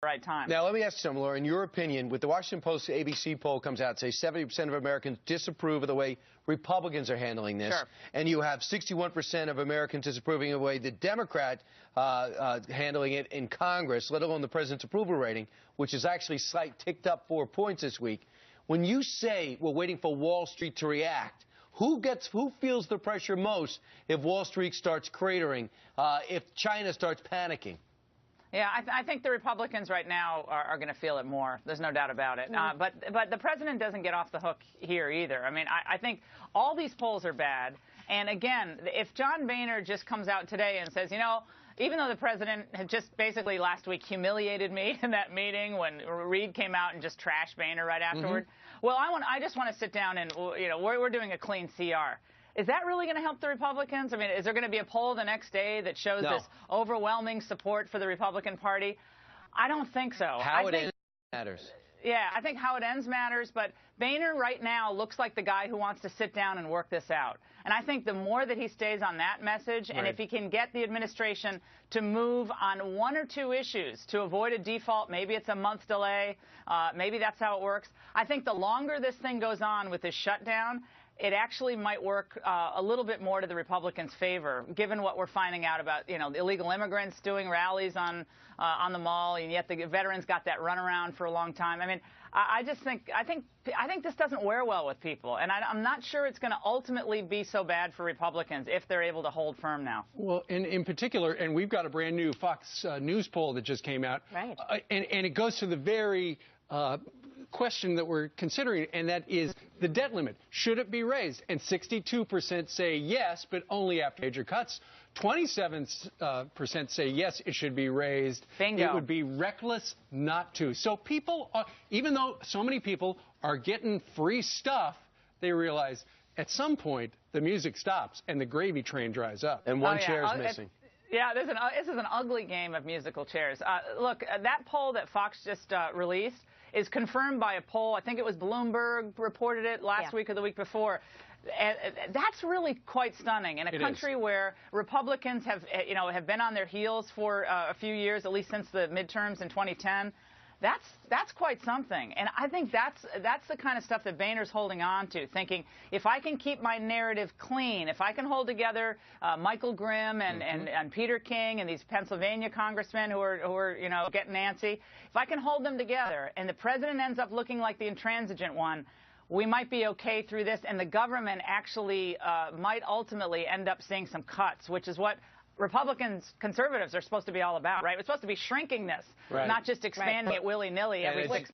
right time. Now, let me ask you something, Laura. In your opinion, with the Washington Post ABC poll comes out, say 70% of Americans disapprove of the way Republicans are handling this, sure. and you have 61% of Americans disapproving of the way the Democrat handling it in Congress, let alone the president's approval rating, which is actually ticked up 4 points this week. When you say we're waiting for Wall Street to react, who feels the pressure most if Wall Street starts cratering, if China starts panicking? Yeah, I think the Republicans right now are going to feel it more. There's no doubt about it. But the president doesn't get off the hook here either. I mean, I think all these polls are bad. And again, if John Boehner just comes out today and says, you know, even though the president had just basically last week humiliated me in that meeting when Reid came out and just trashed Boehner right afterward, well, I just want to sit down and, you know, we're doing a clean CR. Is that really going to help the Republicans? I mean, is there going to be a poll the next day that shows this overwhelming support for the Republican Party? I don't think so. How it ends matters. Yeah, I think how it ends matters, but Boehner right now looks like the guy who wants to sit down and work this out. And I think the more that he stays on that message, and if he can get the administration to move on 1 or 2 issues to avoid a default, maybe it's a month delay, maybe that's how it works. I think the longer this thing goes on with this shutdown, it actually might work a little bit more to the Republicans' favor, given what we're finding out about, you know, the illegal immigrants doing rallies on the mall, and yet the veterans got that runaround for a long time. I mean, I think this doesn't wear well with people, and I'm not sure it's going to ultimately be so bad for Republicans if they're able to hold firm now. Well, and in particular, and we've got a brand new Fox News poll that just came out, right? And it goes to the very question that we're considering, and that is the debt limit. Should it be raised? And 62% say yes, but only after major cuts. 27% say yes, it should be raised. Bingo. It would be reckless not to. So people, even though so many people are getting free stuff, they realize at some point the music stops and the gravy train dries up. And one chair is missing. Yeah, this is an ugly game of musical chairs. Look, that poll that Fox just released is confirmed by a poll. I think it was Bloomberg reported it last week or the week before. And that's really quite stunning in a country where Republicans have been on their heels for a few years, at least since the midterms in 2010. That's quite something, and I think that's the kind of stuff that Boehner's holding on to, thinking if I can keep my narrative clean, if I can hold together Michael Grimm and Peter King and these Pennsylvania congressmen who are you know, getting antsy, if I can hold them together, and the president ends up looking like the intransigent one, we might be okay through this, and the government actually might ultimately end up seeing some cuts, which is what Republicans, conservatives are supposed to be all about, right? We're supposed to be shrinking this, not just expanding it willy-nilly every 6 months.